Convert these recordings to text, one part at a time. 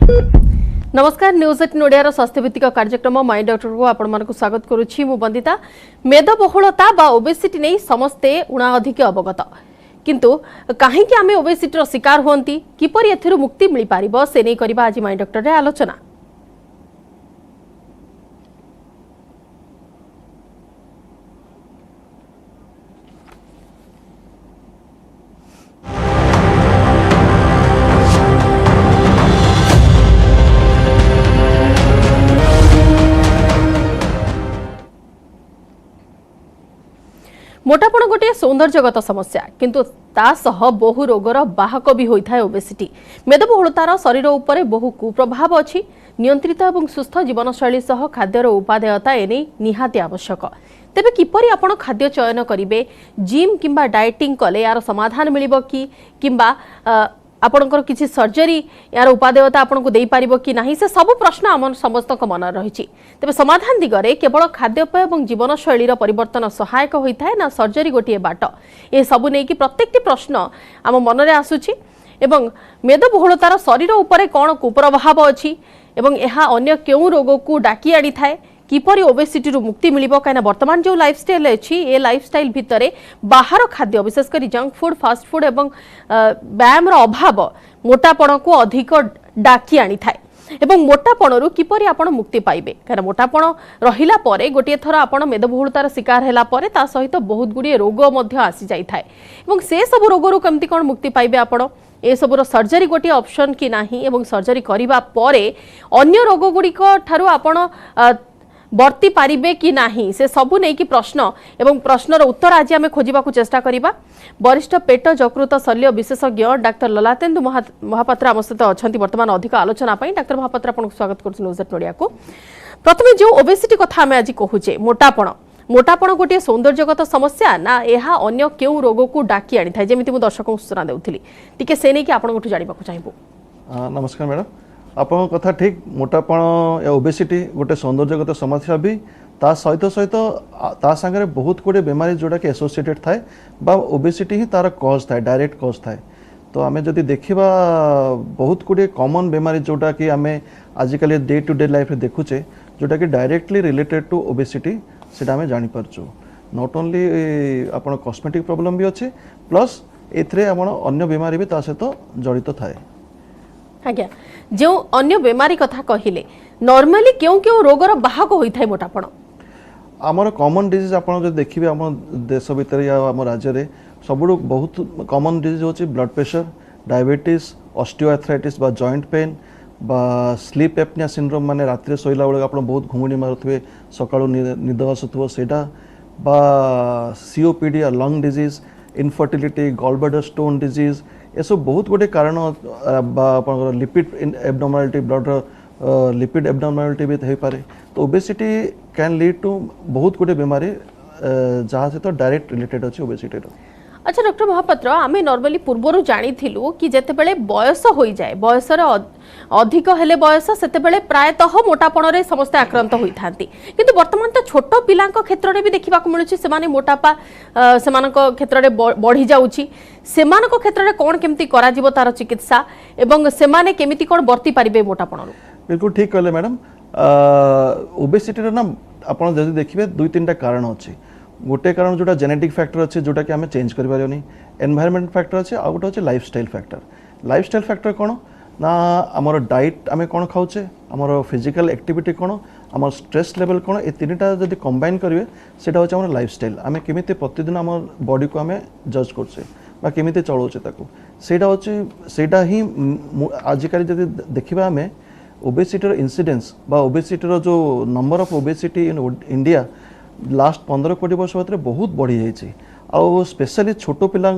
नमस्कार न्यूज 18 ओडिया स्वास्थ्य भित्तिक कार्यक्रम माई डॉक्टर को आपण मानक स्वागत करुछि मु बंदिता। मेदबहुलता बा ओबेसिटी नहीं समस्ते उणा अधिक अवगत किंतु कहीं आमे ओबेसिटी शिकार होंती किपरि एथिरु मुक्ति मिल पारिबो से नै करबा आज माई डॉक्टर रे आलोचना। मोटापण गोटे सौंदर्यगत समस्या किंतु ता सह बहु रोगर बाहक भी होता है ओबेसिटी। मेदबहुलतार शरीर उपरे बहु कुप्रभाव अछि। नियंत्रित और सुस्थ जीवनशैली सह खाद्यर उपादेयता एने निहाती आवश्यक। तेबे किपरि आपण खाद्य चयन करिवे, जिम किंबा डाइटिंग कले यार समाधान मिलिबो किंबा आपणकर किसी सर्जरी यार उपादेयता आपको दे पारिबो कि नहीं से सब प्रश्न आम समस्त मन रही। तेज समाधान दिगरे केवल खाद्यपेय और जीवनशैली परिवर्तन सहायक होता है ना सर्जरी गोटे बाट ये सबू नहीं कि प्रत्येक प्रश्न आम मन में आसूची। मेदबहुलतार शरीर उपरे कौन कुप्रभाव अच्छी एवं यह अन्य क्यों रोग को डाकी आनी थाए किपरि ओबेसिटी रु मुक्ति मिलिबो काना वर्तमान जो लाइफस्टाइल अछि ए लाइफस्टाइल भितरे बाहर खाद्य विशेषकर जंक फूड फास्ट फूड एवं व्यायाम अभाव मोटापण को अधिक डाकी आनी थाए एवं मोटापणरू किपरि आपण मुक्ति पाइबे काना मोटापण रहिला परे गोटे थर आपण मेदबहुलतार शिकार हैला परे ता सहित बहुत गुडी रोग मध्य आसी जाई थाए एवं से सब रोगरू केमती कोन मुक्ति पाइबे आपण ए सबुर सर्जरी गोटे ऑप्शन कि नाही एवं सर्जरी करिबा परे अन्य रोग गुडी को थारु आपण वर्ती पारिबे कि नाही से सबू नहीं कि प्रश्न एवं प्रश्नर उत्तर आज आम खोजा चेष्टा करिबा। वरिष्ठ पेट जकृत शल्य विशेषज्ञ डाक्टर ललातेन्दु महापात्र आम सहित अच्छा वर्तमान अधिक आलोचना डाक्टर महापात्र आपको स्वागत करूँ। को प्रथमे जो ओबेसिटी कथा आम आज कहूचे मोटापण गोटे सौंदर्यगत समस्या ना यह अन्य क्यों रोग को डाकी आनी था जमी दर्शकों सूचना देउथिली टिके से नहीं कि आपण जानिबा चाहिबो। नमस्कार मैडम आपन कथा ठीक मोटापण या ओबेसिटी गोटे सौंदर्यगत समस्या भी ता सहित सहित ता संगे बहुत गुड़े बेमारी जोड़ा कि एसोसिएटेड थाए बा ओबेसिटी ही तार कज थाए डायरेक्ट कज थाए। तो आम जदि देखा बहुत गुड़े कॉमन बेमारी जोड़ा कि आम आजिकल डे टू डे लाइफ देखुचे जोटा कि डायरेक्टली रिलेटेड टू ओबेसिटी से आम जापरचु। नॉट ओनली आपन कॉस्मेटिक प्रॉब्लम भी अच्छे प्लस एथरे आपन अन्य बेमारी भी ता सहित जड़ित थाए। आज्ञा जो अन्य बेमारी कथा कहिले नॉर्मली क्यों क्यों रोगर बाहक होता है मोटापण आमर कॉमन डिजीज आपन जो देखिबे आम देश भीतर या आम राज्य रे सबुठु बहुत कॉमन डिजीज होची ब्लड प्रेशर डायबिटीज ऑस्टियोआर्थराइटिस बा जॉइंट पेन बा स्लीप एपनिया सिंड्रोम माने रात्रि सोइला बेले आपन बहुत घुमुनी मारुथबे सकाळु निद आसुथबो सेटा बा सीओपीडी या lung disease infertility gallbladder stone disease ये सब बहुत गुटे कारण लिपिड एबनॉर्मालिटी ब्लड लिपिड एबनॉर्मालिटी भी हो पारे। तो ओबेसिटी कैन लीड टू बहुत गुटे बीमारी जहाँ से तो डायरेक्ट रिलेटेड अच्छे ओबेसिटी। अच्छा डॉक्टर महापात्र आमे नॉर्मली पूर्वर जानी कि जेतेबेले बयस हो जाए बयसर अधिक हेले बयस सेतेबेले प्रायतः मोटापण रे समस्त आक्रांत होई थांती किंतु वर्तमान तो छोट पिलांक क्षेत्र रे भी देखिबा को मिलुची सेमाने मोटापा सेमानक क्षेत्र रे बढ़ी जाउची सेमानक क्षेत्र रे कोन केमती करा जीवो तार चिकित्सा एवं सेमाने केमिति कोन वर्ती पारिबे मोटापण रो। बिल्कुल ठीक कहले मैडम ओबेसिटी रे ना आपण जदि देखिबे दुई तीनटा कारण अछि। गोटे कारण जोटा जेनेटिक फैक्टर अच्छे जोटा कि आम चेंज कर एनवायरमेंट फैक्टर अच्छे आ गोटे लाइफस्टाइल फैक्टर। लाइफस्टाइल फैक्टर कौन ना आमर डाइट आम कौन खाऊे आमर फिजिकल एक्टिविटी कौन आम स्ट्रेस लेवल कौन ये तीन टा जब कंबाइन करेंगे सेटा होचे आमर लाइफस्टाइल आम केमी प्रतिदिन आम बॉडी को आम जज कर केमी चलाऊे सेटा होचे सेटा ही आजिकल जब देखा आम ओबेसिटी इनसीडेंस बा ओबेसिटी जो number of obesity in India last 15-20 वर्ष भर बहुत बढ़ी जाइए आउ स्पेशली छोट पिला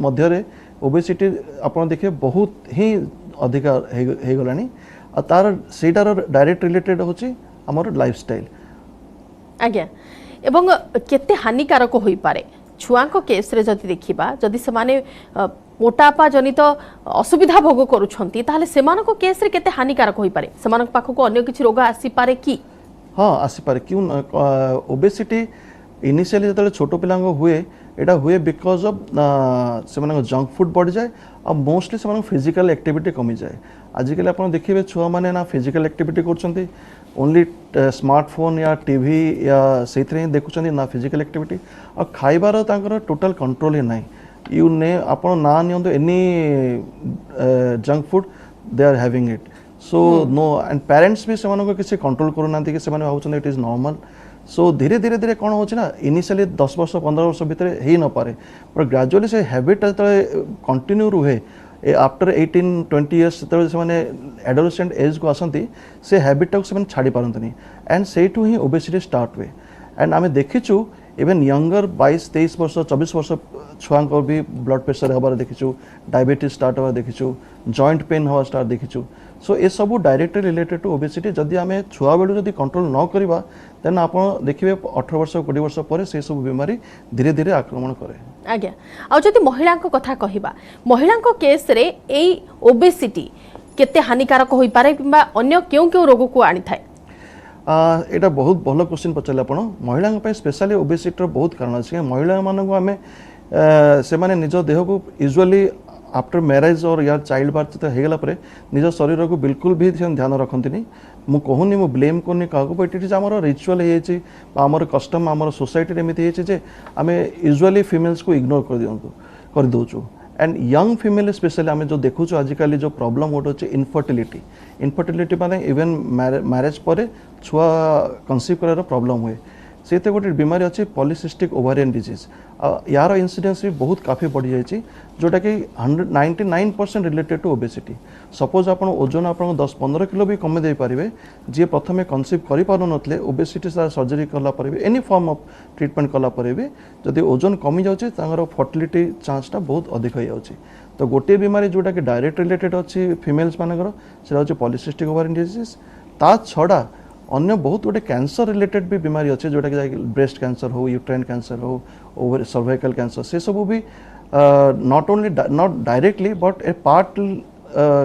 मध्य ओबेसिटी आप देखिए बहुत ही अधिक हो गला तार सेटार डायरेक्ट रिलेटेड होची हमर लाइफस्टाइल। आज्ञा एवं केते हानिकारक होई पारे छुआंको केस रे जदि देखिबा जदि सेमाने मोटापा जनित असुविधा भोग करूछंती ताहले सेमानको केस रे केते हानिकारक होई पारे सेमानक पाखको अन्य किछि रोग आसी पारे कि हाँ आसीपे क्यों ओबेसिटी इनिशियली जो छोट पिला हुए एटा हुए बिकॉज ऑफ से जंक फूड बढ़ जाए और मोस्टली से फिजिकल एक्टिविटी कमी जाए आजिकल आप देखिए छुआ मैंने ना फिजिकल एक्टिविटी कर ओनली स्मार्टफोन या टीवी या से देखुं ना फिजिकल एक्टिविटी और खाइबार टोटल कंट्रोल ही ना यू ने आप ना नि any junk food they are having it so no and parents भी से किसी कंट्रोल करूना कि भावुँ इट इज नॉर्मल सो धीरे धीरे धीरे कौन होची ना इनिशियली 10 वर्ष 15 वर्ष भितर ही न पारे बट ग्रेजुअली से हैबिट जो कंटिन्यू रुहे आफ्टर 18-20 इयर्स से एडोलेसेंट एज को आसती से हैबिटा को छाड़ी पारती एंड से ही ओबेसिटी स्टार्ट हुए एंड आम देखीचु इवेन यंगर 22-23 वर्ष 24 वर्ष छुआ भी ब्लड प्रेशर हबार देखीचु डायबिटीज स्टार्ट हबार देखीचु जॉइंट पेन हवा स्टार्ट देखीचु सो ये सब डायरेक्टली रिलेटेड टू ओबेसिटी जदि आम छुआ बेलू जदि कंट्रोल न करवा देन आप देखिए 18 वर्ष 20 वर्ष पर से सब बीमारी धीरे धीरे आक्रमण करे आज्ञा आ जदि महिला कथा कहिबा महिला केस रे एई ओबेसिटी केते हानिकारक होई पारे किबा अन्य क्यों क्यों रोग को आनी थाए एटा बहुत भल क्वेश्चन पचारे आप महिला स्पेशली ओबेसिटी बहुत कारण अच्छे महिला मानक आम से माने निज देह को यूजुअली आफ्टर मैरेज और यार चाइल्ड बर्थ होगला निज शरीर को बिल्कुल भी ध्यान रखती मु कहूनी मु ब्लेम करनी क्या बट इट इज आमर रिचुअल होमर कस्टम आमर सोसाइटी एमती आम यूजुअली फिमेल्स को इग्नोर कर दौचु एंड यंग फिमेल स्पेशली आम जो देखु आजिकल जो प्रॉब्लम गोटे अच्छे इनफर्टिलिटी माने इवेन मैरेज पर छुआ कनसीव करार प्रॉब्लम हुए से गोटे बीमारी अच्छी पॉलीसिस्टिक ओवारियन डिजीज यार इनसीडेंस भी बहुत काफ़ी बढ़ी जाइए जोटा कि 99% रिलेटेड टू ओबेसिटी सपोज आप ओजन आप 10-15 किलो भी कमे दे पारे जी प्रथम कनसीव कर ओबेसिटी सर्जरी कलापर भी एनी फॉर्म ऑफ ट्रीटमेंट कलापर भी जदि ओजन कमी जाऊँगी फर्टिलिटी चांसटा बहुत अधिक हो जाऊँगी तो गोटे बीमारी जोटा कि डायरेक्ट रिलेटेड अच्छी फिमेल्स मानकर से पॉलीसिस्टिक ओवारियन डिजीज ता छड़ा अन्य बहुत गोटे कैंसर रिलेटेड भी बीमारी अच्छे जोटा कि ब्रेस्ट कैंसर हो यूट्राइन कैंसर हो ओवर सर्वाइकल कैंसर से सब भी not only not directly but A part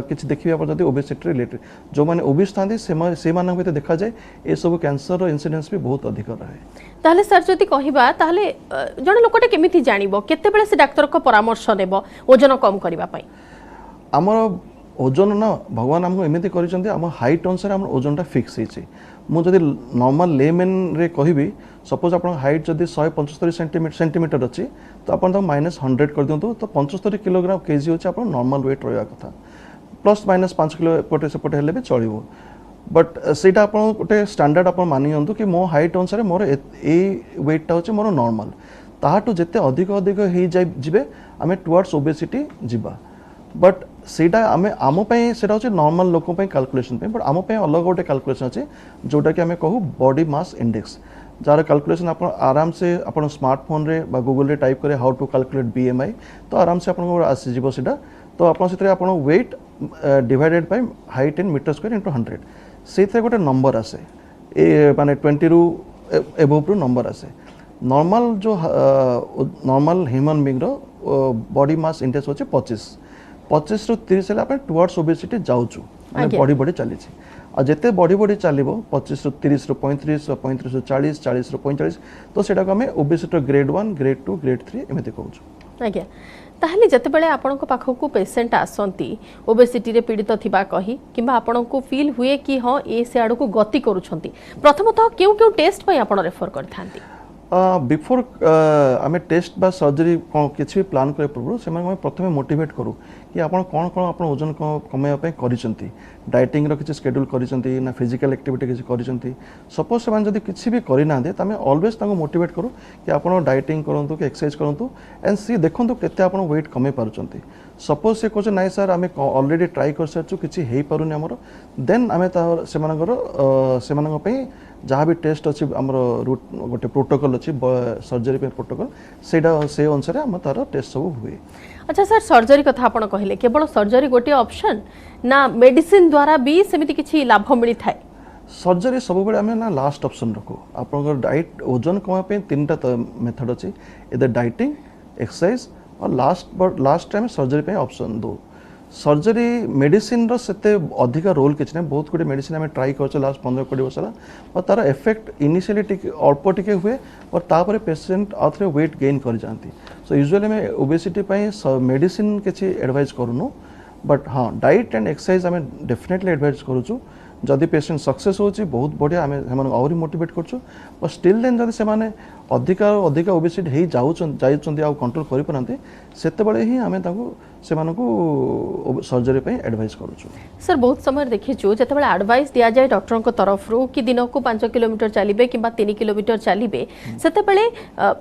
किसी देखिए आप जब ओबेसिटी रिलेटेड जो मैंने ओबिस था से देखा जाए ये सब कैंसर इनसीडेंस भी बहुत अधिक रहे ताहले सर जदि कहिबा ताहले जण लोकटे केमिति जानिबो केतेबेले से डाक्टर को परामर्श नेबो ओजन कम करबा पई हमर ओजन ना भगवान आमको एमती कर हाइट अनुसार आम ओजनटा फिक्स होती मुझे नॉर्मल लेमेन रे कहि सपोज आप हाइट जदि 175 सेंटीमीटर अच्छी तो आप -100 कर दिंतु तो 75 किलोग्राम केजी होची आप नॉर्मल वेट रहा कथा +- 5 किलो एपटे सेपटे हेले भी चलो बट सेटा आप गोटे स्टैंडर्ड आप मानि कि मो हाइट अनुसार मोर ए वेटटा होची मोर नॉर्मल ताहाटू जेते अधिक अधिक हो जाए आम टुवर्ड्स ओबेसिटी जीवा बट सेटा आम सेटा हूँ नॉर्मल लोक कैलकुलेशन बट आम अलग गोटे कैलकुलेशन अच्छे जोटा कि आम कहूँ body mass index jar calculation आप आराम से आप स्मार्टफोन रे बा गूगल रे टाइप करें हाउ टू कैलकुलेट बीएमआई तो आराम से आपको आसीज से तो आप weight divided by height in metre square into 100 से गोटे नंबर आसे माने 20 रु एबोव रु नंबर आसे नॉर्मल जो नॉर्मल ह्यूमन बीइंग रो बॉडी मास इंडेक्स होचे 25 रु 30 हेल्ला टुवर्ड्स ओबेसिटी जाऊँ मैंने बढ़ी बढ़ी चली और जिते बढ़ी बढ़ी चलो 25 रु 30 रु 35 35 रु 40 40 रु 45 तो सेटा को आम ओबेसिटी ग्रेड 1 ग्रेड 2 ग्रेड 3 एमती कहूँ आज्ञा ताहले जतेबेले आपनक पाखकू पेशेंट आसंती ओबेसिटी रे पीड़ित थिबा कही किंबा आपनक फील हुए कि हाँ ए से आड़ को गति करूछंती प्रथमतः क्यों क्यों टेस्ट पई आपण रेफर करथांती बिफोर आम टेस्ट बा सर्जरी किसी भी प्लान करे पूर्व से प्रथम मोटिवेट करूँ कि आप कौन कौन आप ओजन कमाइवाई कर डाइटिंग रो किसी शेड्यूल करिसेंती ना फिजिकल एक्टिविटी किसी करिसेंती सपोज से जब किसी भी करना तो आम ऑलवेज मोटिवेट करूँ कि आप डाइटिंग करूँ कि एक्सरसाइज करूँ एंड सी देखो केते आप वेट कमे पारुचंती सपोज से कहे नाई सर आम ऑलरेडी ट्राई कर सारी किसी हो पारुनी आमर देन आम से जहाँ भी टेस्ट अच्छी आमर गोटे प्रोटोकॉल अच्छी सर्जरी पे प्रोटोकॉल से अनुसार आम तार टेस्ट सब हुए अच्छा सर सर्जरी कथा आपण कहले केवल सर्जरी गोटे ऑप्शन ना मेडिसिन द्वारा भी सेमिति किछि लाभ मिली थाए सर्जरी सब बेले आम ना लास्ट ऑप्शन रखू आप डाइट ओजन कमापे 3टा मेथड अच्छी इधर डाइटिंग एक्सरसाइज और लास्ट टाइम सर्जरी पे ऑप्शन दो सर्जरी मेडिसिन सेते अधिक रोल किसी ना बहुत गुटे मेडिसिन आम ट्राई कर लास्ट 15-20 वर्ष और तार इफेक्ट इनिशियली अल्प टिके हुए और तापर पेशेंट आउ थे वेट गेन कर जाती सो यूजुअली आम ओबेसिटी मेडिसिन किसी एडवाइज करूँ बट हाँ डाइट एंड एक्सरसाइज आम डेफिनेटली एडवाइज करूँ जदि पेशेंट सक्सेस होची बहुत बढ़िया आम आहरी मोटिवेट कर स्टिल देन जदि से अधिक अधिक ओबेसिटी हो जाइए आउ कंट्रोल करें सेतेबेले ही आम से सर्जरी एडवाइस करूँ सर बहुत समय देखीचु जो एडवाइस दि जाए डॉक्टर तरफ कि दिन को 5 किलोमीटर चलिए कि 3 किलोमीटर चलिए से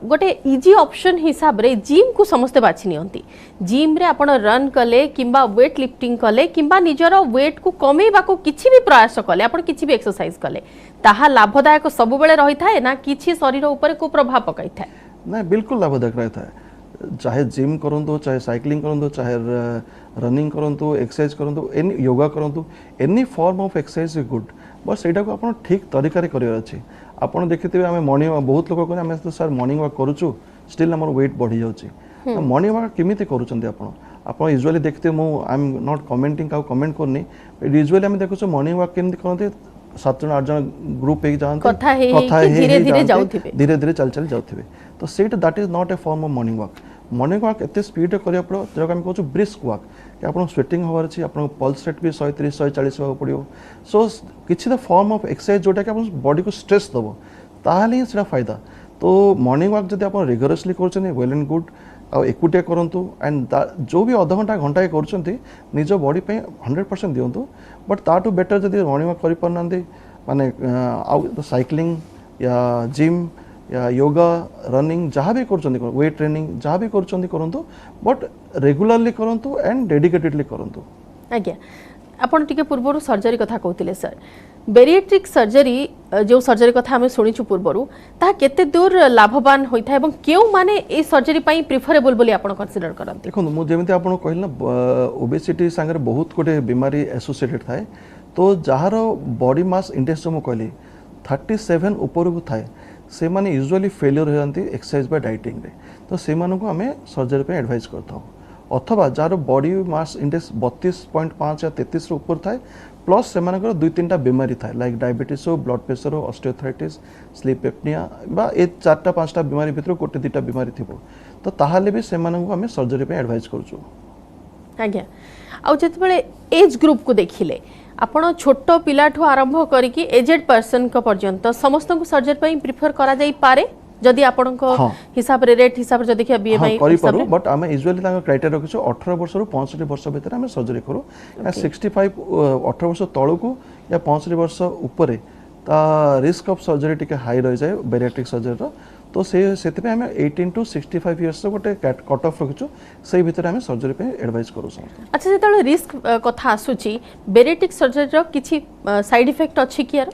गोटे इजी ऑप्शन हिसाब रे जिम को समस्ते बाछि नियंती जिम रे आपण रन कले किंबा वेट लिफ्टिंग कले किंबा निजर वेट को कमेबा को किछि भी प्रयास कले आपण किछि भी एक्सरसाइज कले ताहा लाभदायक सब बेले रही थाए ना किछि शरीर ऊपर को प्रभाव पकाई थाए ना बिल्कुल लाभदायक रही था चाहे जिम करूँ चाहे साइकिलिंग करूँ चाहे रनिंग करूँ एक्सरसाइज करूँ एनी योगा करूँ any form of exercise is good but सेटा को आप ठीक तरीका करार अच्छे आपड़ देखिए आम मॉर्निंग वॉक बहुत लोग कहते हैं सर मॉर्निंग वॉक करूँ स्टिल आम वेट बढ़ी जाऊँगी मॉर्निंग वॉक केमी करूँ आप यूजुअली देखते आई एम नॉट कमेंटिंग का कमेंट करनी यूजुअली आम देखुँ मॉर्निंग वॉक केमी करते 7 जन 8 जन ग्रुप हो जाते धीरे धीरे चल चल जाते तो set that is not a form of morning walk एत स्पीड करा पड़ो जो आम कहूँ ब्रिस्क वॉक कि आप स्वेटिंग हबार अच्छी आप पल्स रेट भी 130-140 होगा पड़ो सो किसी फॉर्म ऑफ एक्सरसाइज जोटा कि आप बॉडी को स्ट्रेस दब ताहले ही सेटा फायदा तो मॉर्निंग वॉक जब आप रिगरसली कर वेल एंड गुड आ एकुटिया करूँ एंड जो भी अध घंटा घंटा कर निज बॉडी पे 100% दिंतु बट ताठू बेटर जब मॉर्निंग वॉक करना माने आउ साइक्लिंग या जिम या योगा रनिंग जहाँ भी कर वेट ट्रेनिंग जहाँ भी करूँ बट रेगुलरली करूँ एंड डेडिकेटेडली करूँ आज्ञा आपण टिके पूर्व सर्जरी कथा कहते सर बेरिएट्रिक सर्जरी जो सर्जरी कथा आम शुणीचु पूर्व ता केते दूर लाभवान होता है क्यों माने ए सर्जरी पाई प्रिफरेबल बोली आपण कंसीडर करंती देखो मु जेमिति आपण कहल ना ओबेसिटी संगे बहुत गोटे बीमारी एसोसिएटेड थाए तो जार बॉडी मास इंडेक्स जो मु कहली 37 ऊपर को थाए से माने यूजुअली फेलियर हो जाती एक्सरसाइज बा डाइटिंग रे तो से मानू को आमे सर्जरी पे एडवाइस करथाउ अथवा जार बॉडी मास इंडेक्स 32.5 या 33 ऊपर थाए प्लस से 2-3टा बीमारी थाए लाइक डायबिटीज हो ब्लड प्रेशर हो ऑस्टियोआर्थराइटिस स्लीप एपनिया बा ए 4-5टा बीमारी भितर गोटे 2टा बीमारी थिबो तो ताहाले भी से मानू आमे सर्जरी पे एडवाइस करछु आज्ञा आ जेतबेले एज ग्रुप को देखिले आपण छोट पिलाठू आरंभ करिकी एजेड पर्सन को पर्यंत समस्त को सर्जरी पे प्रिफर करा जाई पारे जदि आपण को हिसाब रे रेट हिसाब रे देखिया बीएमआई करि पारो बट आमे यूजुअली तांका क्राइटेरिया रखिछु 18 वर्ष रु 65 वर्ष भीतर आमे सर्जरी करू 65 18 वर्ष तळकू या 65 वर्ष ऊपर ता रिस्क ऑफ सर्जरी टिके हाई रह जाए बेरिएट्रिक सर्जरी रो तो से आम 18 to 65 इयर्स गोटे कट ऑफ रखिछु से भीतर आम सर्जरी पे एडवाइस करू अच्छा जेतले रिस्क कथा आसुची बेरिएट्रिक सर्जरी रो किछि साइड इफेक्ट अछि कि यार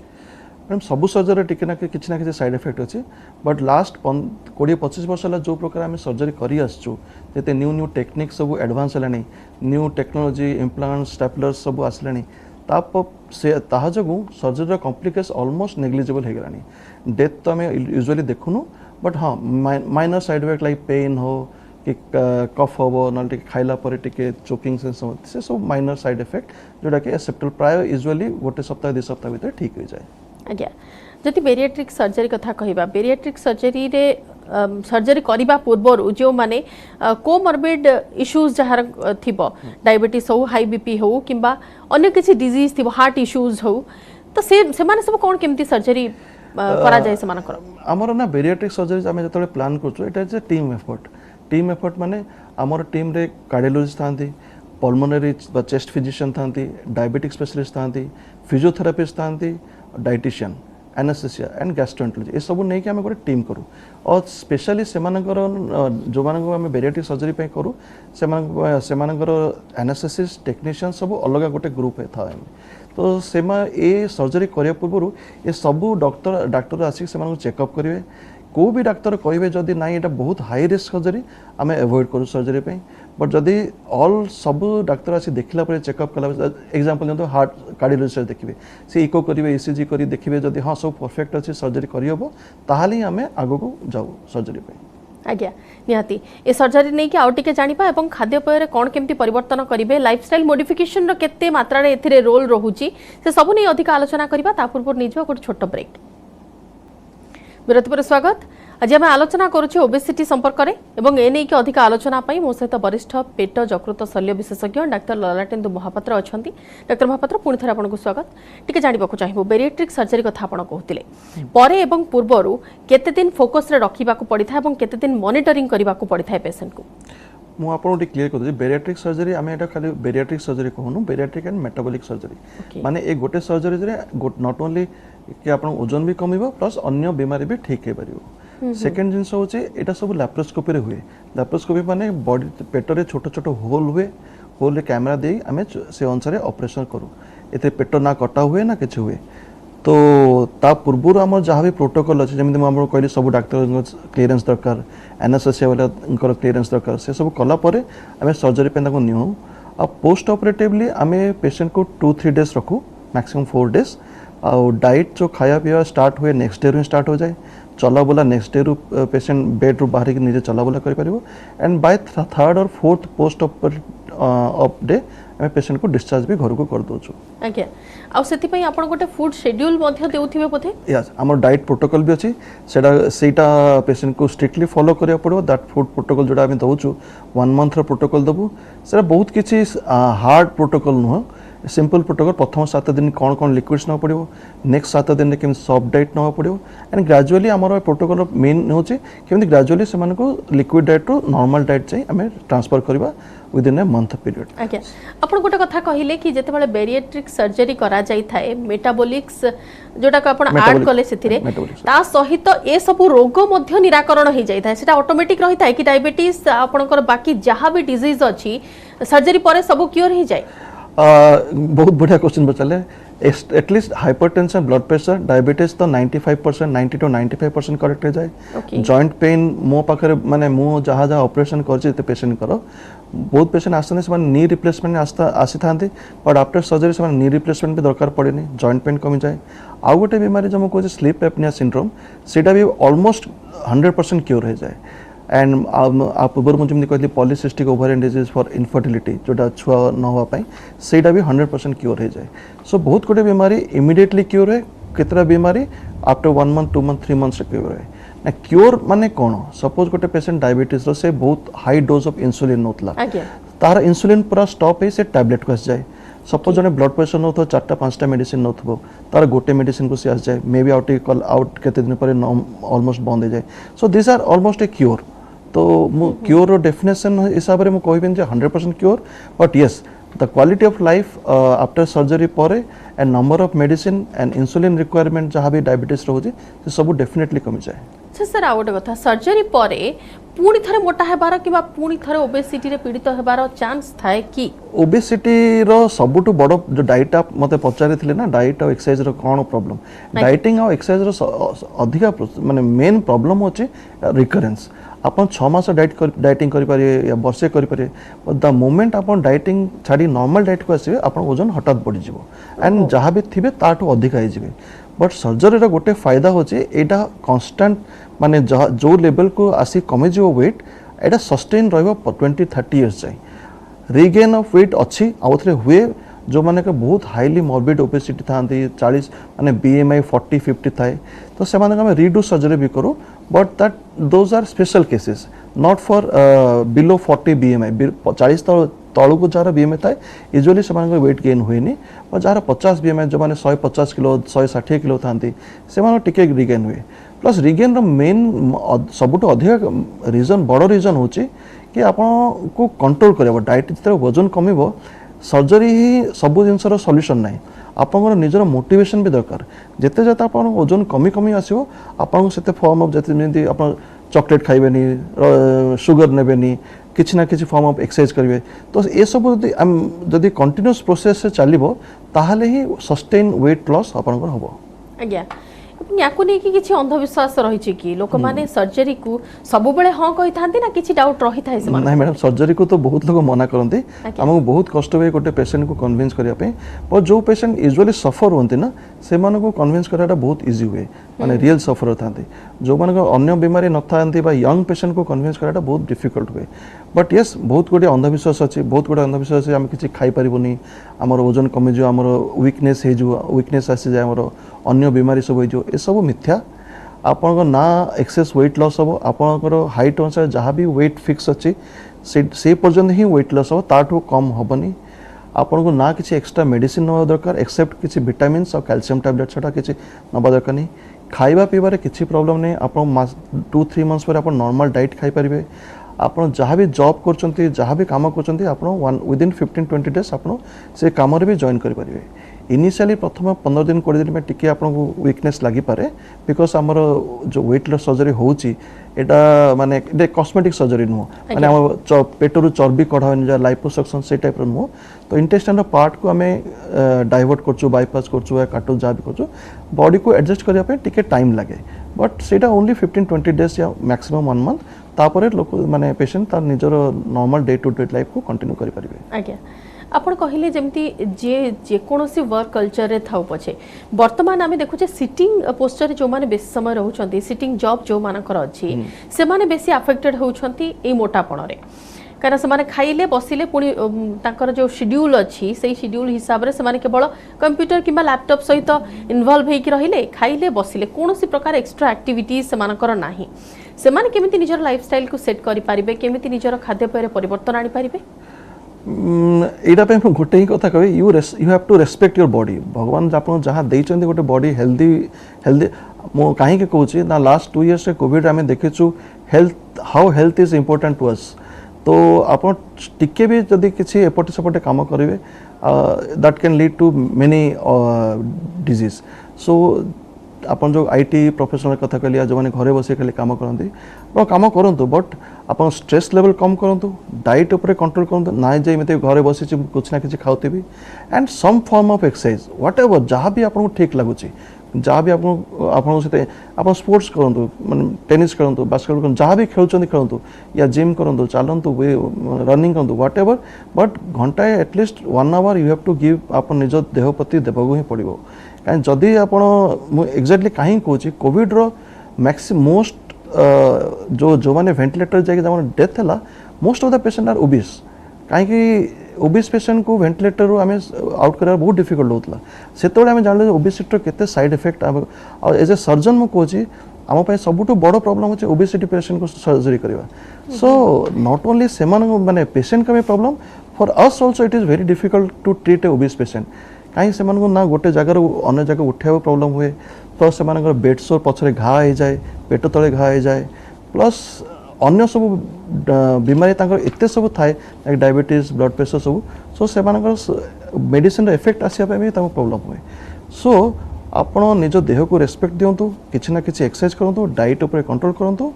मैडम सबू सर्जरी टिके ना किसी साइड इफेक्ट अच्छी बट लास्ट 20-25 वर्ष है जो प्रकार आम सर्जरी करी आसचु जते न्यू टेक्निक सब एडवांस है न्यू टेक्नोलोजी इम्प्लांट स्टेपलर्स सब आसलानी ताहा जो सर्जरी कॉम्प्लिकेशन ऑलमोस्ट नेग्लिजिबल हो गलानी डेथ तो आम यूजुअली देखुनु बट हाँ minor side effect like pen हो कि कफ हम ना खाइला पर टिके चोकिंग से सब माइनर साइड इफेक्ट जोटा कि एक्सेप्टेबल प्राय यूजुअली गोटे सप्ताह 2 सप्ताह भीतर ठीक हो जाए आज्ञा जदि बेरिएट्रिक सर्जरी कथा कहबा बेरिएट्रिक सर्जरी रे सर्जरी करिबा पूर्व जो माने कोमॉर्बिड इश्यूज जहार थिबो डायबिटीज हो हाई बीपी हो किंबा अन्य किसी डिजीज थिबो हार्ट इश्यूज हो तो से माने सब कोन केमती सर्जरी करा जाय से मानकर हमर ना बेरिएट्रिक सर्जरी आमे जतले प्लान करछु एटा जे टीम एफर्ट माने हमर टीम रे कार्डियोलॉजिस्ट थांती पल्मोनरी बा चेस्ट फिजिशियन थांती डायबिटिक स्पेशलिस्ट थांती फिजियोथेरापिस्ट थांती डाइटिशियन एनेस्थेसिया एंड गैस्ट्रोएंटरोलॉजी ये सब नहीं कि आम गोटे टीम करूँ और स्पेशली से जो आम बेरिएट्रिक सर्जरी पे करूँ से एनेस्थेसिस्ट टेक्नीशियन सब अलग गोटे ग्रुप था तो से ये सर्जरी करने पूर्व ये सब डाक्टर आसिक से चेकअप करेंगे को भी डाक्तर कहे जदि ना ये बहुत हाई रिस्क सर्जरी आम एवॉइड करूँ सर्जरी पे बट जदि ऑल सब डाक्तर आसी देखला पर चेकअप कला एग्जांपल जो हार्ट कार्डियोलॉजिस्ट देखिए से इको करेंगे ईसीजी करी देखिए जदि हाँ सब परफेक्ट अच्छी सर्जरी करहब ताहले आम आगो को जाऊ सर्जरी पे आज्ञा निहाती ए सर्जरी नहीं कि आउटिके जानिबा एवं खाद्यपेय कौन केमती परिवर्तन करिवे लाइफस्टाइल मॉडिफिकेशन रो केते मात्रा रे एथिरे रोल रहुची से सब नहीं अधिक आलोचना करिबा ता पूर्व निजो गोटे छोट ब्रेक विरति पर स्वागत आज आम आलोचना करुचे ओबेसिटी संपर्क में एवं एने की अधिक आलोचना पाई मो सहित वरिष्ठ पेट जकृत शल्य विशेषज्ञ डाक्टर ललाटेन्दु महापात्र अच्छा डाक्टर महापात्र पुणी थे आपको स्वागत टी जानवा चाहिए बेरिएट्रिक सर्जरी कथा आप कहते परे एवं पूर्वर केते दिन फोकस रे रखा पड़ता है केते दिन मॉनिटरिंग करने को पड़ता है पेशेंट को ମୁଁ ଆପଣଙ୍କୁ ଟିକେ କ୍ଲିୟର କରିଦେବି ବେରିଆଟ୍ରିକ୍ ସର୍ଜରୀ ଆମେ ଏଟା ଖାଲି ବେରିଆଟ୍ରିକ୍ ସର୍ଜରୀ କହୁନୁ ବେରିଆଟ୍ରିକ୍ ଆଣ୍ଡ ମେଟାବଲିକ୍ ସର୍ଜରୀ ମାନେ ଏ ଗୋଟେ ସର୍ଜରୀରେ ନଟ୍ ଓନ୍ଲି କି ଆପଣ ଓଜନ ବି କମିବ ପ୍ଲସ୍ ଅନ୍ୟ ବିମାରୀ ବି ଠିକ୍ ହେଇପାରିବ ସେକେଣ୍ଡ ଜିନିଷ ହେଉଛି ଏଇଟା ସବୁ ଲାପ୍ରୋସ୍କୋପିରେ ହୁଏ ଲାପ୍ରୋସ୍କୋପି ମାନେ ବଡି ପେଟରେ ଛୋଟ ଛୋଟ ହୋଲ୍ ହୁଏ ହୋଲ୍ରେ କ୍ୟାମେରା ଦେଇ ଆମେ ସେ ଅନୁସାରେ ଅପରେସନ୍ କରୁ ଏଥିରେ ପେଟ ନା କଟା ହୁଏ ନା କିଛି ହୁଏ तो ता पूर्व आम जहाँ भी प्रोटोकॉल अच्छे जमी मुझे कहली सब डाक्तर क्लीयरेंस दरकार एनेस्थेसिया वाला क्लीयरेंस दरकार से सब कलापर आम सर्जरी पे निऊ आ पोस्ट ऑपरेटिवली आम पेशेंट को 2-3 डेज रखू मैक्सिमम 4 डेज आ डाइट जो खाया पीवा स्टार्ट हुए नेक्स्ट डे रू स्टार्ट हो जाए चलाबुला नेक्स्ट डे रू पेशेंट बेड रू बाहर निजे चलाबुला कर एंड बाय 3rd और 4th पोस्ट ऑफ डे आम पेशेंट को डिस्चार्ज भी घर को कर दौचु आज्ञा आ सेति पई आपण गोटे फूड शेड्यूल मध्ये देउथिबे बोथे यस हमर डाइट प्रोटोकॉल भी अछि सेटा पेशेंट को स्ट्रिक्टली फॉलो करिया पड़ो दैट फूड प्रोटोकॉल जोडा हम दउचु 1 मंथ रो प्रोटोकॉल दबु सेटा बहुत किछि हार्ड प्रोटोकॉल नुह सिंपल प्रोटोकॉल प्रथम 7 दिन कौन कौन लिक्विड्स न पड़ो नेक्स्ट 7 दिन केम सॉफ्ट डाइट न पड़ो एंड ग्रेजुअली हमर प्रोटोकॉल मेन होछि केम ग्रेजुअली से को लिक्विड डाइट रो नॉर्मल डाइट चाहिँ हमें ट्रांसफर करबा विदिन ए मंथ पीरियड आज्ञा आपण गोटे कथा कहिले कि जेते बेले बेरिएट्रिक सर्जरी करा जाई थाए मेटाबॉलिक्स जोटा को आपण ऐड कले सेथिरे ता सहित ए सब रोग मध्य निराकरण हो जाई थाए सेटा ऑटोमेटिक रही थाए कि डायबिटीज आपणकर बाकी जहां भी डिजीज अछि सर्जरी परे सब क्योर हो जाए बहुत बढ़िया क्वेश्चन बचले at least hypertension blood pressure diabetes तो 95% 90 to 95% करेक्ट हो जाए जॉइंट पेन मो पाखरे माने मो जहाँ जहाँ ऑपरेशन करते पेशेंट करो बहुत पेशेंट आसते से नी रिप्लेसमेंट आसी था बट आफ्टर सर्जरी से नी रिप्लेसमेंट भी दरकार पड़े जॉइंट पेन कमी जाए आउ गोटे बीमारी जो मुझे स्लीप एपनिया सिंड्रोम सेटा भी ऑलमोस्ट 100% क्योर हो जाए एंड आप पूर्व मुझे कहली polycystic ovarian disease for infertility जोटा छुआ न होगा सेटा भी 100% क्योर हो जाए सो बहुत गुटे बीमारी इमिडिएटली क्योर है कितना बीमारी after 1 month 2 month 3 months cure है ना क्योर माने कौन सपोज गोटे पेशेंट डायबिटीज से बहुत हाई डोज ऑफ इंसुलिन नौतला तार इंसुलिन पूरा स्टॉप है से टैबलेट को आस जाए सपोज जने ब्लड प्रेशर नौ 4-5टा मेडिसिन नौ तार गोटे मेडिसिन को सी आस जाए मे बी आउट केते दिन पर ऑलमोस्ट बंद हो जाए so this are almost a cure तो क्योर डेफिनेशन हिसाब से मुझे 100% cure but yes the quality of life after surgery पर and number of medicine and insulin requirement जहाँ भी डायबिटीज रोचे से सब डेफिनेटली कमी जाए सर आ गोटे कथा सर्जरी परे पुणी थरे मोटा हेबार कि पुणी थरे ओबेसिटी रे पीड़ित हेबार चांस थाए कि ओबेसिटी रो सबुठु बड़ जो डाइट आप मते पचारि थिले ना डाइट और एक्सरसाइज रो कोन प्रॉब्लम डाइटिंग और एक्सरसाइज रो अधिका माने मेन प्रॉब्लम होची रिकरेंस अपन 6 मास डाइटिंग करि पारे या वर्षे करि पारे द मोमेंट अपन डाइटिंग छाड़ी नॉर्मल डाइट को आसीबे अपन वजन हठात बढ़ी जिवो एंड जहाँ भी थिबे ताठू अधिक आइ जिवे बट सर्जरी रो गोटे फायदा होची एटा कांस्टेंट माने जो लेवल को आसी कमे जिवो वेट एटा सस्टेन रहबो 20-30 इयर्स जाय रिगेन ऑफ वेट अच्छी आउथरे हुए जो माने के बहुत हाईली मॉर्बिड ओबेसिटी थांती 40 माने बीएमआई 40-50 थाए तो से माने हम रीडू सर्जरी भी करू but that those are special cases not for below 40 BMI 40 तलू को जार बीएमआई थाए यूजुअली से माने वेट गेन हुएनी और जार 50 बीएमआई जो माने 150 किलो 160 किलो थांती से माने टिके रिगेन हुए प्लस रिगेन रो मेन सबुठु अधिक रीजन बड़ रीजन होची कि आपन को कंट्रोल करबो डाइट जिते वजन कमिबो सर्जरी ही सब जिनसर सॉल्यूशन नाही आपन निजर मोटिवेशन भी दरकार जेते जते आपन वजन कमी कमी आसीबो आपन सेते फॉर्म ऑफ जते जेंति आपन चॉकलेट खाइबेनी शुगर नेबेनी किछि ना किछि फॉर्म ऑफ एक्सरसाइज करिवे तो ए सब जदि कंटिन्यूअस प्रोसेस से चलिबो ताहाले ही सस्टेन वेट लॉस आपन को हबो आज्ञा याकु नहीं कि किछि अंधविश्वास रही कि लोक माने सर्जरी को सब बेले हां कहि थांती ना किछि डाउट रही थाए से नहीं मैडम सर्जरी को तो बहुत लोग मना करती हमको बहुत कष्ट हुए गोटे पेशेंट को कन्विंस करने पर जो पेशेंट यूजुअली सफर होती ना से को कन्विंस कराटा बहुत इजी हुए माने रियल सफर था जो मान अन्य बीमारी न था यंग पेशेंट को कन्विन्स कराटा बहुत डिफिकल्ट हुए बट येस बहुत गुटे अंधविश्वास अच्छी बहुत गुटे अंधविश्वास अच्छी आम किसी खाई पारिबुनी आमर ओजन कमिज आमर वीकनेस वीकनेस आसी जाए आमर अन्य बीमारी सब हो सब मिथ्या आपण ना एक्सेस वेट लॉस हम आपणकर हाइट अनुसार जहाँ भी वेट फिक्स अच्छी से पर्यंत ही वेट लॉस हम ताठू कम हेनी आपन को ना किसी एक्स्ट्रा मेडिसिन नवा दरकार एक्सेप्ट किसी विटामिन्स और कैल्शियम टैबलेट छटा किसी नवा दरकार नहीं खाइबा पीबार किसी प्रॉब्लम नहीं आप 2-3 मंथ्स पर आप नॉर्मल डाइट खाई पारिबे आपन जहाँ भी जॉब करचंती जहाँ भी काम करचंती आपन विदिन 15-20 डेज आपन से काम रे भी जॉइन करि पारिबे इनिशियली प्रथम 15 दिन 20 दिन में टिके आपको वीकनेस लगी पारे बिकॉज आमर जो वेट लॉस सर्जरी होची एटा माने एटा कॉस्मेटिक सर्जरी नुह माने हम पेटरू चर्बी कढ़ा जा लाइपोसक्शन से टाइप नुह तो इंटेस्टाइन पार्ट को आमे डाइवर्ट करछु बाईपास करछु या काटु जा भी करछु बॉडी को एडजस्ट करिया पे टिके टाइम लागे बट सेटा ओनली 15-20 डेज या मैक्सिमम 1 मंथ तापरे लोक माने पेशेंट तार निजर normal day to day life को कंटिन्यू करि परिबे आज्ञा आपण कहले जेमती जे कोनोसी वर्क कल्चर रे थाउ पछे वर्तमान आमे देखुचे सिटिंग पोस्चर जो माने बेसी समय रहउछंती सिटिंग जॉब जो मानकर अछि से माने बेसी अफेक्टेड होउछंती ए मोटापण रे कारण से माने खाइले बसिले पुनी ताकर जो शेड्यूल अछि सेही शेड्यूल हिसाब रे से माने केवल कंप्यूटर किबा लैपटॉप सहित इन्वॉल्व हेकि रहिले खाइले बसिले कोनोसी प्रकार एक्स्ट्रा एक्टिविटीज से मानकर नाही से माने केमिति निजर लाइफस्टाइल को सेट करि पारिबे केमिति निजर खाद्य पेय रे परिवर्तन आनि पारिबे यहाँ गोटे ही कथा कहे you have to respect your body भगवान आप जहाँ देते गोटे बॉडी हेल्दी हेल्दी मु कहीं कहूँ ना लास्ट 2 years कोविड आम देखीचु health how health is important to us तो आप टिके भी जदि किसी एपटे सेपटे काम करेंगे that can lead to many disease so आपन जो आईटी प्रोफेशनल कथा कहलिया जो मैंने घरे बस खाली काम करती काम करूँ बट आप स्ट्रेस लेवल कम करूँ डाइट उपर कंट्रोल करूँ ना जे एमती घरे बस कुछ ना कि खाऊथी and some form of exercise whatever जहाँ भी आपको ठीक लगुच जहाँ भी आप स्पोर्ट्स करूँ मैं टेनिस करूँ बास्केटबॉल करूँ जहाँ भी खेलुँच खेलूँ या जिम करूँ चलतु रनिंग करूँ व्हाट एवर बट घंटाए at least 1 hour you have to give आप निज देह प्रति देवाक ही पड़ो कहीं जदि आप एक्जाक्टली कहीं कहूँ कोविड मोस्ट जो मैंने वेंटिलेटर जाए डेथ है most of the patient are obese कहीं ओबिस पेशेंट को वेंटिलेटर आम आउट कर बहुत डिफिकल्ट होता से आम जान ओबिसिटी केते side effect as a surgeon मुझे कहूँ आम सबुठ बड़ प्रॉब्लम होचे ओबिसिटी पेशेंट को सर्जरी करवा सो नॉट ओनली से माने पेशेंट का problem for us also it is very difficult to treat a obese patient कहीं से ना गोटे जगार अन्य जगह उठा प्रॉब्लम हुए प्लस से बेड सोर पछरे घा हो जाए पेट तले घा हो जाए प्लस अन्य सब बीमारी एते सब थाए डायबिटीज ब्लड प्रेशर सब सो से मेडिसिन इफेक्ट आसापी भी प्रॉब्लम हुए सो आपण निज देह को रेस्पेक्ट दिंतु किसी ना किसी एक्सरसाइज करूँ डाइट उपर कंट्रोल करूँ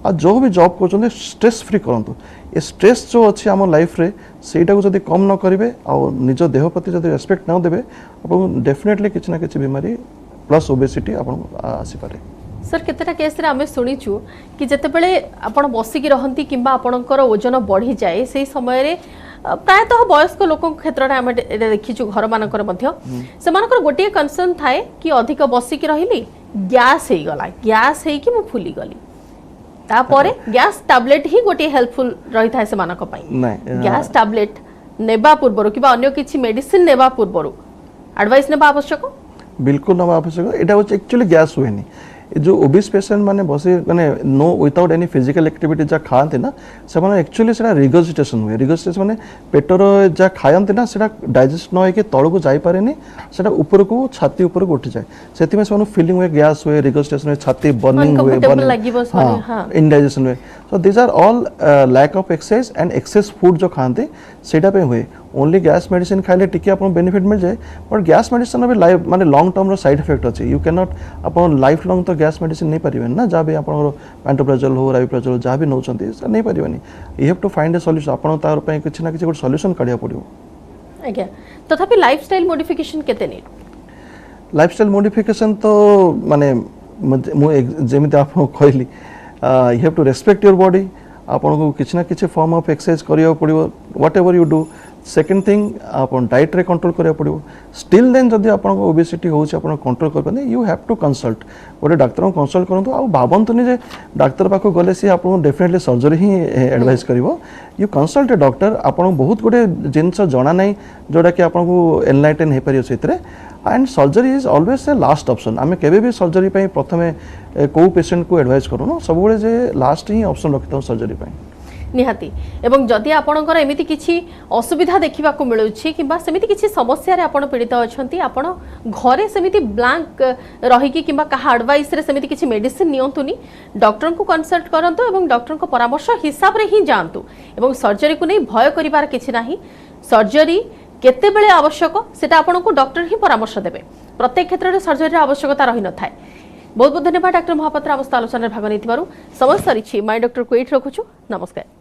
आ जो भी जॉब कर स्ट्रेस फ्री करूँ ये स्ट्रेस जो अच्छी आम लाइफ रे सेटा को जब कम न करेंगे और निज देह प्रति जब रेस्पेक्ट न देवे आप डेफिनेटली किसी ना किसी बीमारी प्लस ओबेसिटी आसीपे सर केतेटा केस रे आमे सुनिचु कि जतेबेले आपण बसिकी रहंती किंबा आपणकर ओजन बढ़ी जाए से समय रे प्रायतः वयस्क लोक क्षेत्र में आम देखीचु घर मानकर मध्य सेमानकर गोटे कंसर्न थाए कि अधिक बसिकी रहिली गैस हे गला गैस हे कि मु फुली गली तापरे गैस टैबलेट ही गोटे हेल्पफुल रही थाए सेमानक पई गैस टैबलेट नेबा पूर्वरु किबा अन्य किछि मेडिसिन नेबा पूर्वरु एडवाइस नेबा आवश्यक बिल्कुल नेबा आवश्यक एटा होचे एक्चुअली गैस हुएनी जो ओबिस पेशेंट माने बसे माने no without any physical activity जा खाते ना से माने एक्चुअली सेटा रिगर्जिटेशन हुए रिगर्जिटेशन माने पेटर जा खायंते ना सेटा डाइजेस्ट न होय के तळ को जाई पारेनी सेटा ऊपर को छाती ऊपर को उठी जाए सेति में से फीलिंग हुए गैस हुए रिगर्जिटेशन हुए छाती बर्निंग हुए इंडाइजेशन हुए so this are all lack of exercise and excess food जो खाते सेटा पे हुए ओनली गैस मेडिसिन खाइले टिके आपन बेनिफिट मिल जाए बट गैस मेडिसिन भी लाइफ माने लॉन्ग टर्म रो साइड इफेक्ट अछि यू कैन नॉट आपन लाइफ लॉन्ग तो गैस मेडिसिन नहीं पारिबे ना जा भी आपन पैंटोप्राजोल हो राइप्राजोल जा भी नौचंती से नहीं पारिबेनी you have to find a solution आपन तार पय किछ ना किछ गुड सॉल्यूशन काढिया पड़ियो आज्ञा तथापि लाइफस्टाइल मॉडिफिकेशन केते ने लाइफस्टाइल मॉडिफिकेशन तो माने मु जेमिति आपन कहली you have to respect your body आपन को किछ ना किछ फॉर्म ऑफ एक्सरसाइज करियो पड़ियो what ever you do second thing आप डाइट रे कंट्रोल करा पड़ो स्टिल देन जदि आप ओबेसिटी होची आप कंट्रोल कर पाने यू हैव टू कंसल्ट गोटे डाक्तर को कंसल्ट करंतु आ भावंतुनी जे डाक्तर पाखो गले सी आप डेफिनेटली सर्जरी ही एडवाइस करिवो यू कंसल्ट ए डॉक्टर आप बहुत गोटे जिनस जना नहीं जोटा कि आपको एनलाइटन हो पार से and surgery is always a last option आम के सर्जरी प्रथम कौ पेशेंट को एडवाइस करूँ सब लास्ट ही ऑप्शन रखी था सर्जरी निहाती एवं जदि आपणकर एमिति किछि असुविधा देखिबा को मिलुछि किबा सेमिति किछि समस्या रे आपण पीड़ित अछंती आपण घरे सेमिति ब्लैंक रही कि किबा कहा एडवाइस रे सेमिति किछि मेडिसिन नियंतुनी डॉक्टर को कंसल्ट करंतु एवं डॉक्टर को परामर्श हिसाब रे ही जानतु एवं सर्जरी को नै भय करिवार किछि नाही सर्जरी केते बेले आवश्यक सेटा आपण को डॉक्टर ही परामर्श देबे प्रत्येक क्षेत्र रे सर्जरी आवश्यकता रही न थाए बहुत बहुत धन्यवाद डॉक्टर महापात्र आम आलोचना भाग नहीं समय सरी माय डॉक्टर को एट रखुछु नमस्कार।